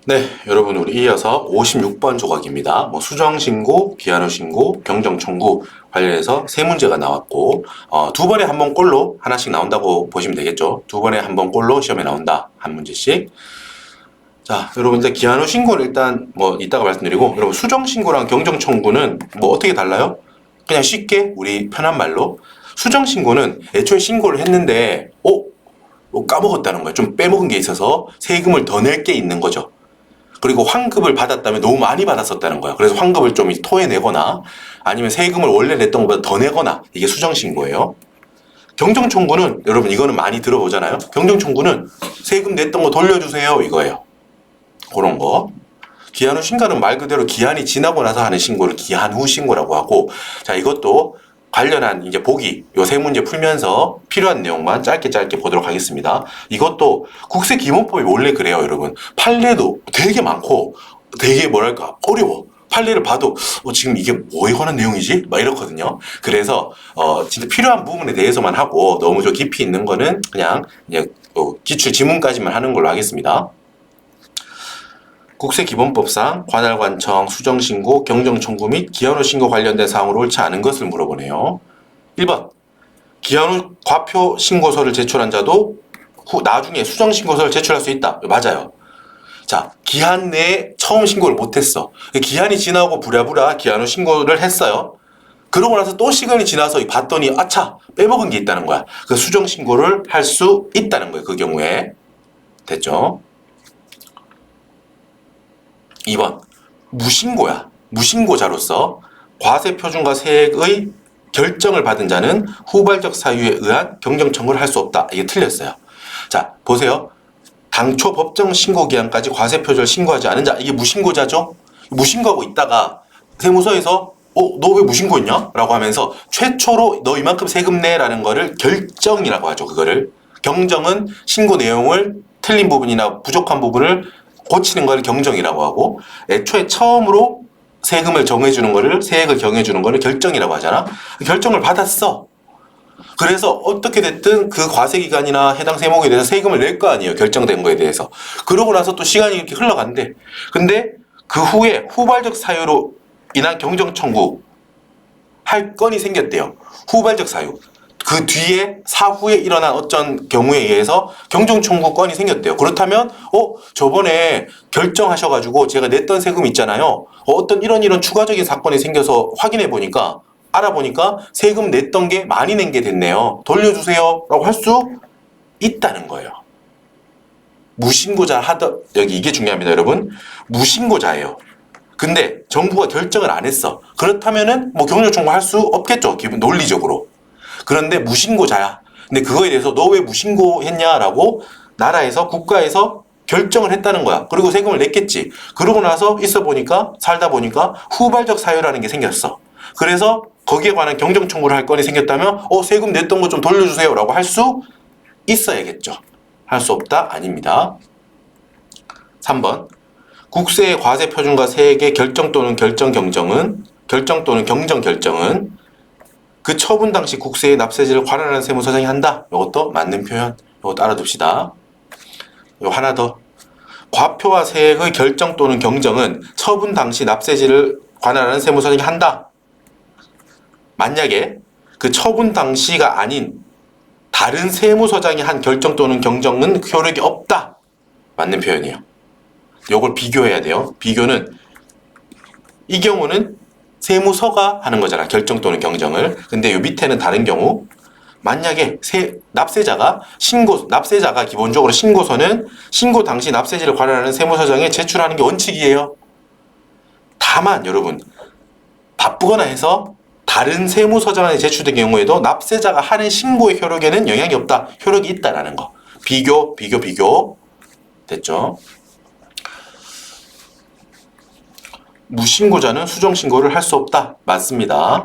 네, 여러분 우리 이어서 56번 조각입니다. 수정신고, 기한후신고, 경정청구 관련해서 세 문제가 나왔고 두 번에 한 번 꼴로 하나씩 나온다고 보시면 되겠죠. 두 번에 한 번 꼴로 시험에 나온다. 한 문제씩. 자, 여러분 이제 기한후신고는 일단 이따가 말씀드리고, 여러분 수정신고랑 경정청구는 어떻게 달라요? 그냥 쉽게 우리 편한 말로, 수정신고는 애초에 신고를 했는데 까먹었다는 거예요. 좀 빼먹은 게 있어서 세금을 더 낼 게 있는 거죠. 그리고 환급을 받았다면 너무 많이 받았었다는 거야. 그래서 환급을 좀 토해내거나 아니면 세금을 원래 냈던 것보다 더 내거나, 이게 수정신고예요. 경정청구는 여러분 이거는 많이 들어보잖아요. 경정청구는 세금 냈던 거 돌려주세요 이거예요. 그런 거. 기한 후 신고는 말 그대로 기한이 지나고 나서 하는 신고를 기한 후 신고라고 하고, 자, 이것도 관련한 이제 보기, 요 세 문제 풀면서 필요한 내용만 짧게 보도록 하겠습니다. 이것도 국세기본법이 원래 그래요, 여러분. 판례도 되게 많고 되게 어려워. 판례를 봐도 지금 이게 뭐에 관한 내용이지? 막 이렇거든요. 그래서 진짜 필요한 부분에 대해서만 하고, 너무 좀 깊이 있는 거는 그냥 기출 지문까지만 하는 걸로 하겠습니다. 국세기본법상 관할관청, 수정신고, 경정청구 및 기한후 신고 관련된 사항으로 옳지 않은 것을 물어보네요. 1번. 기한후 과표 신고서를 제출한 자도 나중에 수정신고서를 제출할 수 있다. 맞아요. 자, 기한 내에 처음 신고를 못했어. 기한이 지나고 부랴부랴 기한후 신고를 했어요. 그러고 나서 또 시간이 지나서 봤더니 아차! 빼먹은 게 있다는 거야. 그 수정신고를 할 수 있다는 거예요. 그 경우에. 됐죠? 2번. 무신고야. 무신고자로서 과세표준과 세액의 결정을 받은 자는 후발적 사유에 의한 경정청구를 할 수 없다. 이게 틀렸어요. 자, 보세요. 당초 법정 신고기한까지 과세표준을 신고하지 않은 자, 이게 무신고자죠? 무신고하고 있다가 세무서에서 너 왜 무신고했냐? 라고 하면서 최초로 너 이만큼 세금 내라는 거를 결정이라고 하죠. 그거를. 경정은 신고 내용을 틀린 부분이나 부족한 부분을 고치는 걸 경정이라고 하고, 애초에 처음으로 세금을 정해주는 거를, 세액을 정해주는 거를 결정이라고 하잖아. 결정을 받았어. 그래서 어떻게 됐든 그 과세기간이나 해당 세목에 대해서 세금을 낼 거 아니에요. 결정된 거에 대해서. 그러고 나서 또 시간이 이렇게 흘러간대. 근데 그 후에 후발적 사유로 인한 경정청구 할 건이 생겼대요. 후발적 사유. 그 뒤에 사후에 일어난 어떤 경우에 의해서 경정청구권이 생겼대요. 그렇다면 저번에 결정하셔가지고 제가 냈던 세금 있잖아요. 어떤 이런 추가적인 사건이 생겨서 알아보니까 세금 냈던 게 많이 낸 게 됐네요. 돌려주세요 라고 할 수 있다는 거예요. 무신고자 여기 이게 중요합니다, 여러분. 무신고자예요. 근데 정부가 결정을 안 했어. 그렇다면은 경정청구 할 수 없겠죠, 기본 논리적으로. 그런데 무신고자야. 근데 그거에 대해서 너 왜 무신고했냐라고 나라에서, 국가에서 결정을 했다는 거야. 그리고 세금을 냈겠지. 그러고 나서 살다 보니까 후발적 사유라는 게 생겼어. 그래서 거기에 관한 경정청구를 할 건이 생겼다면 세금 냈던 거 좀 돌려주세요 라고 할 수 있어야겠죠. 할 수 없다? 아닙니다. 3번. 국세의 과세표준과 세액의 결정 또는 경정 결정은 그 처분 당시 국세의 납세지를 관할하는 세무서장이 한다. 이것도 맞는 표현. 이것도 알아둡시다. 요 하나 더. 과표와 세액의 결정 또는 경정은 처분 당시 납세지를 관할하는 세무서장이 한다. 만약에 그 처분 당시가 아닌 다른 세무서장이 한 결정 또는 경정은 효력이 없다. 맞는 표현이에요. 요걸 비교해야 돼요. 비교는 이 경우는 세무서가 하는 거잖아. 결정 또는 경정을. 근데 요 밑에는 다른 경우, 만약에 납세자가 기본적으로 신고서는 신고 당시 납세지를 관할하는 세무서장에 제출하는 게 원칙이에요. 다만 여러분, 바쁘거나 해서 다른 세무서장에 제출된 경우에도 납세자가 하는 신고의 효력에는 영향이 없다. 효력이 있다라는 거. 비교. 됐죠? 무신고자는 수정신고를 할 수 없다. 맞습니다.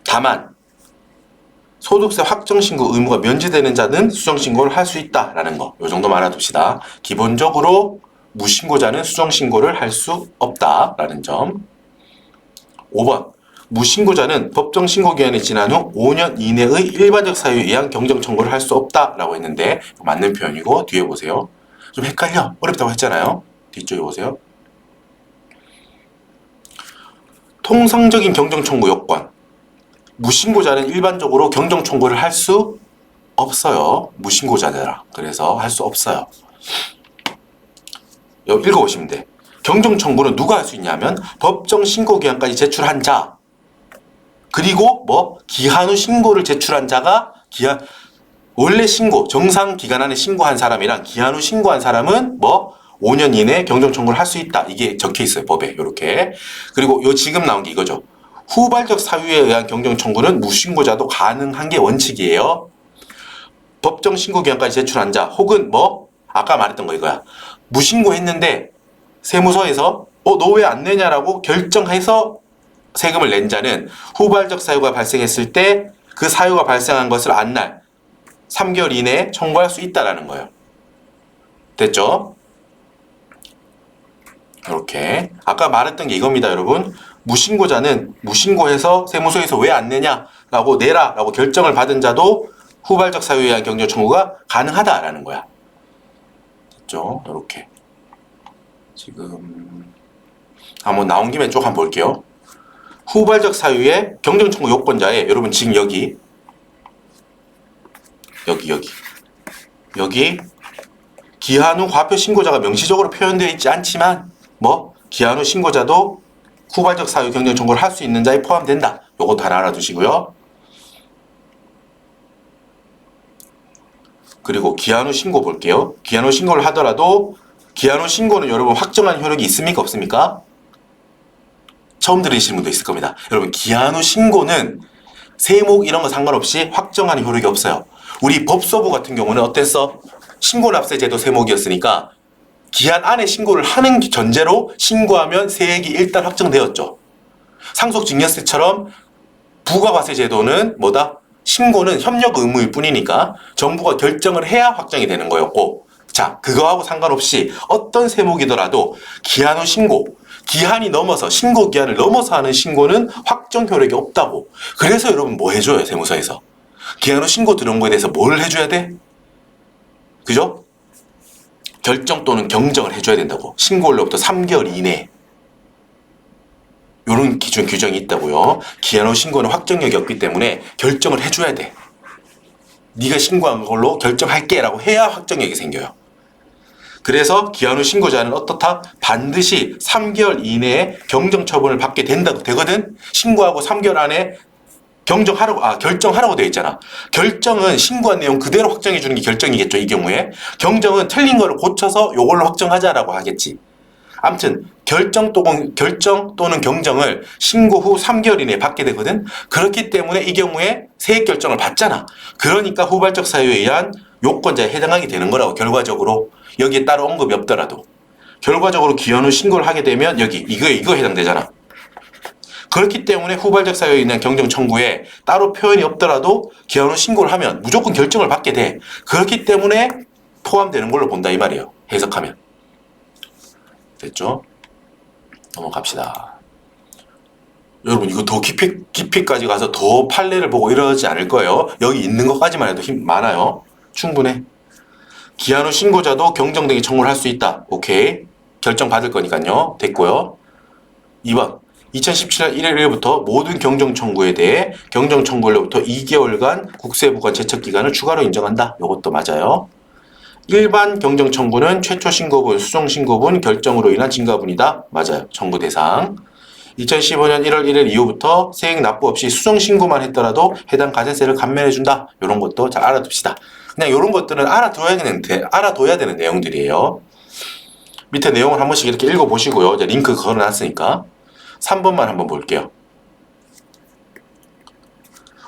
다만 소득세 확정신고 의무가 면제되는 자는 수정신고를 할 수 있다라는 거. 이 정도만 알아둡시다. 기본적으로 무신고자는 수정신고를 할 수 없다라는 점. 5번. 무신고자는 법정 신고기한이 지난 후 5년 이내의 일반적 사유에 의한 경정청구를 할 수 없다라고 했는데 맞는 표현이고, 뒤에 보세요. 좀 헷갈려. 어렵다고 했잖아요. 뒤쪽에 보세요. 통상적인 경정청구 요건. 무신고자는 일반적으로 경정청구를 할 수 없어요. 무신고자잖아. 그래서 할 수 없어요. 여기 읽어보시면 돼. 경정청구는 누가 할 수 있냐면 법정 신고 기한까지 제출한 자, 그리고 뭐 기한 후 신고를 제출한 자가 원래 신고 정상 기간 안에 신고한 사람이랑 기한 후 신고한 사람은 뭐 5년 이내에 경정청구를 할 수 있다. 이게 적혀 있어요. 법에 이렇게. 그리고 요 지금 나온 게 이거죠. 후발적 사유에 의한 경정청구는 무신고자도 가능한 게 원칙이에요. 법정 신고 기한까지 제출한 자 혹은 뭐 아까 말했던 거 이거야. 무신고했는데 세무서에서 너 왜 안 내냐라고 결정해서 세금을 낸 자는 후발적 사유가 발생했을 때 그 사유가 발생한 것을 안 날 3개월 이내에 청구할 수 있다라는 거예요. 됐죠? 이렇게 아까 말했던 게 이겁니다, 여러분. 무신고자는 무신고해서 세무서에서 왜 안 내냐라고 내라라고 결정을 받은 자도 후발적 사유에 의한 경정 청구가 가능하다라는 거야. 됐죠? 이렇게 지금 한번 나온 김에 쭉 한번 볼게요. 후발적 사유의 경정 청구 요건자에 여러분 지금 여기 기한 후 과표 신고자가 명시적으로 표현되어 있지 않지만 뭐 기한 후 신고자도 후발적 사유 경정 청구를 할 수 있는 자에 포함된다. 요것도 하나 알아두시고요. 그리고 기한 후 신고 볼게요. 기한 후 신고를 하더라도 기한 후 신고는 여러분 확정한 효력이 있습니까? 없습니까? 처음 들으시는 분도 있을 겁니다. 여러분 기한 후 신고는 세목 이런 거 상관없이 확정한 효력이 없어요. 우리 법소부 같은 경우는 어땠어? 신고납세제도 세목이었으니까 기한 안에 신고를 하는 전제로 신고하면 세액이 일단 확정되었죠. 상속증여세처럼 부가과세제도는 뭐다? 신고는 협력 의무일 뿐이니까 정부가 결정을 해야 확정이 되는 거였고, 자, 그거하고 상관없이 어떤 세목이더라도 기한 후 신고, 기한이 넘어서 신고 기한을 넘어서 하는 신고는 확정 효력이 없다고. 그래서 여러분 뭐 해줘요, 세무서에서? 기한 후 신고 들어온 거에 대해서 뭘 해줘야 돼? 그죠? 결정 또는 경정을 해줘야 된다고. 신고일로부터 3개월 이내에. 이런 기준 규정이 있다고요. 기한 후 신고는 확정력이 없기 때문에 결정을 해줘야 돼. 네가 신고한 걸로 결정할게 라고 해야 확정력이 생겨요. 그래서 기한 후 신고자는 어떻다? 반드시 3개월 이내에 경정 처분을 받게 되거든. 신고하고 3개월 안에 결정하라고 되어 있잖아. 결정은 신고한 내용 그대로 확정해 주는 게 결정이겠죠, 이 경우에. 경정은 틀린 거를 고쳐서 요걸로 확정하자라고 하겠지. 아무튼 결정 또는 경정을 신고 후 3개월 이내에 받게 되거든. 그렇기 때문에 이 경우에 세액 결정을 받잖아. 그러니까 후발적 사유에 의한 요건자에 해당하게 되는 거라고. 결과적으로 여기에 따로 언급이 없더라도 결과적으로 기한 후 신고를 하게 되면 여기 이거 해당되잖아. 그렇기 때문에 후발적 사유에 의한 경정 청구에 따로 표현이 없더라도 기한 후 신고를 하면 무조건 결정을 받게 돼. 그렇기 때문에 포함되는 걸로 본다 이 말이에요. 해석하면. 됐죠? 넘어갑시다. 여러분 이거 더 깊이까지 가서 더 판례를 보고 이러지 않을 거예요. 여기 있는 것까지만 해도 힘 많아요. 충분해. 기한 후 신고자도 경정 등의 청구를 할 수 있다. 오케이. 결정 받을 거니까요. 됐고요. 2번. 2017년 1월 1일부터 모든 경정 청구에 대해 경정 청구일로부터 2개월간 국세부관 제척 기간을 추가로 인정한다. 이것도 맞아요. 일반 경정 청구는 최초 신고분, 수정 신고분 결정으로 인한 증가분이다. 맞아요. 청구 대상. 2015년 1월 1일 이후부터 세액 납부 없이 수정 신고만 했더라도 해당 가전세를 감면해준다. 이런 것도 잘 알아둡시다. 그냥 이런 것들은 알아둬야 되는 내용들이에요. 밑에 내용을 한 번씩 이렇게 읽어보시고요. 이제 링크 걸어놨으니까. 3번만 한번 볼게요.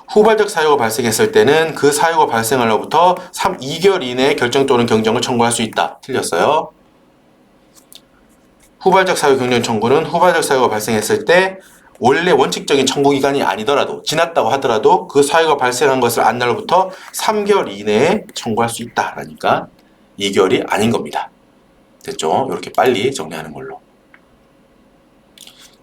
후발적 사유가 발생했을 때는 그 사유가 발생하로부터 2개월 이내에 결정 또는 경정을 청구할 수 있다. 틀렸어요. 후발적 사유 경정 청구는 후발적 사유가 발생했을 때 원래 원칙적인 청구 기간이 아니더라도 지났다고 하더라도 그 사유가 발생한 것을 안 날로부터 3개월 이내에 청구할 수 있다. 라니까 2개월이 아닌 겁니다. 됐죠? 이렇게 빨리 정리하는 걸로.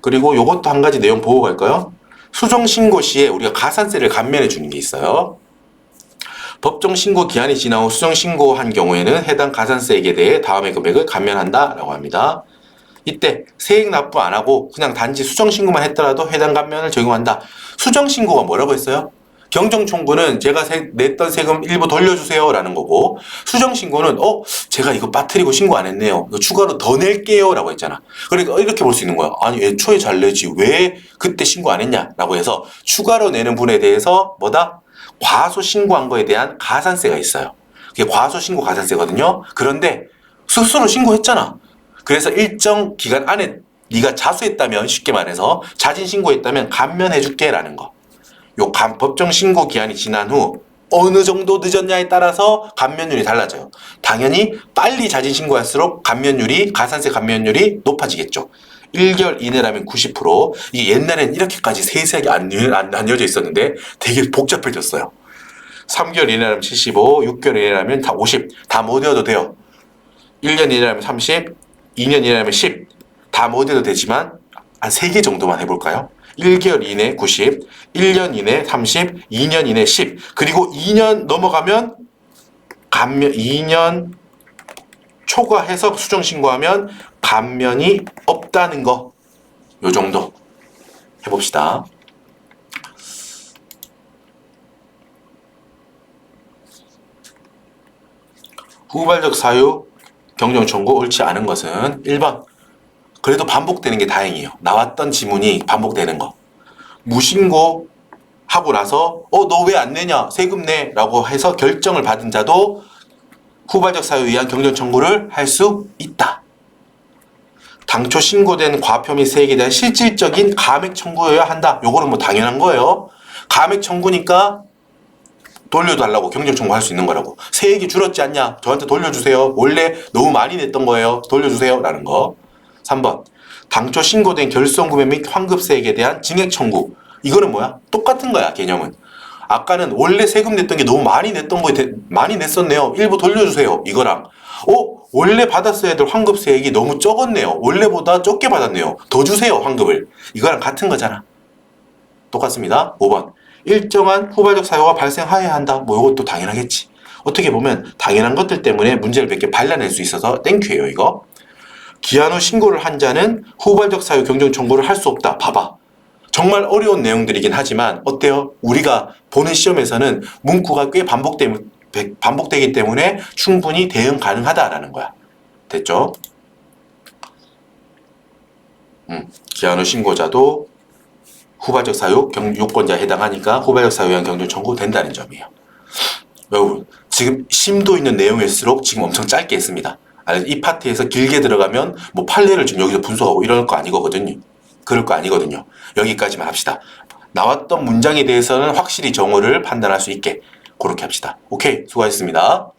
그리고 요것도 한 가지 내용 보고 갈까요? 수정 신고 시에 우리가 가산세를 감면해 주는 게 있어요. 법정 신고 기한이 지난 후 수정 신고한 경우에는 해당 가산세액에 대해 다음의 금액을 감면한다라고 합니다. 이때 세액 납부 안 하고 그냥 단지 수정 신고만 했더라도 해당 감면을 적용한다. 수정 신고가 뭐라고 했어요? 경정 청구는 제가 냈던 세금 일부 돌려주세요 라는 거고, 수정 신고는 제가 이거 빠뜨리고 신고 안 했네요, 이거 추가로 더 낼게요 라고 했잖아. 그러니까 이렇게 볼 수 있는 거야. 아니 애초에 잘 내지 왜 그때 신고 안 했냐 라고 해서 추가로 내는 분에 대해서 뭐다? 과소 신고한 거에 대한 가산세가 있어요. 그게 과소 신고 가산세거든요. 그런데 스스로 신고했잖아. 그래서 일정 기간 안에 네가 자수했다면, 쉽게 말해서 자진 신고했다면 감면해줄게 라는 거. 요 법정 신고 기한이 지난 후 어느 정도 늦었냐에 따라서 감면율이 달라져요. 당연히 빨리 자진 신고할수록 감면율이, 가산세 감면율이 높아지겠죠. 1개월 이내라면 90%. 이게 옛날엔 이렇게까지 세세하게 안 나뉘어져 있었는데 되게 복잡해졌어요. 3개월 이내라면 75, 6개월 이내라면 다 50. 다 못 외워도 돼요. 1년 이내라면 30, 2년 이내라면 10. 다 못 외워도 되지만 한 3개 정도만 해볼까요? 1개월 이내 90, 1년 이내 30, 2년 이내 10. 그리고 2년 넘어가면 감면, 2년 초과해서 수정 신고하면 감면이 없다는 거. 요 정도 해봅시다. 후발적 사유 경정 청구 옳지 않은 것은 1번. 그래도 반복되는 게 다행이에요. 나왔던 지문이 반복되는 거. 무신고 하고 나서 너 왜 안 내냐, 세금 내 라고 해서 결정을 받은 자도 후발적 사유에 의한 경정 청구를 할 수 있다. 당초 신고된 과표 및 세액에 대한 실질적인 감액 청구여야 한다. 요거는 뭐 당연한 거예요. 감액 청구니까 돌려달라고 경정 청구할 수 있는 거라고. 세액이 줄었지 않냐, 저한테 돌려주세요. 원래 너무 많이 냈던 거예요, 돌려주세요 라는 거. 3번. 당초 신고된 결손구매 및 환급세액에 대한 증액 청구. 이거는 뭐야? 똑같은 거야, 개념은. 아까는 원래 세금 냈던 게 너무 많이 냈던 거에 많이 냈었네요, 일부 돌려주세요, 이거랑 원래 받았어야 될 환급세액이 너무 적었네요, 원래보다 적게 받았네요, 더 주세요 환급을. 이거랑 같은 거잖아. 똑같습니다. 5번. 일정한 후발적 사유가 발생하여야 한다. 뭐 이것도 당연하겠지. 어떻게 보면 당연한 것들 때문에 문제를 몇 개 발라낼 수 있어서 땡큐예요 이거. 기한 후 신고를 한 자는 후발적 사유 경정 청구를 할 수 없다. 봐봐. 정말 어려운 내용들이긴 하지만 어때요? 우리가 보는 시험에서는 문구가 꽤 반복되기 때문에 충분히 대응 가능하다라는 거야. 됐죠? 기한 후 신고자도 후발적 사유 요건자에 해당하니까 후발적 사유에 의한 경정 청구 된다는 점이에요. 여러분, 지금 심도 있는 내용일수록 지금 엄청 짧게 했습니다. 이 파트에서 길게 들어가면 뭐 판례를 지금 여기서 분석하고 이럴 거 아니거든요. 그럴 거 아니거든요. 여기까지만 합시다. 나왔던 문장에 대해서는 확실히 정오를 판단할 수 있게 그렇게 합시다. 오케이, 수고하셨습니다.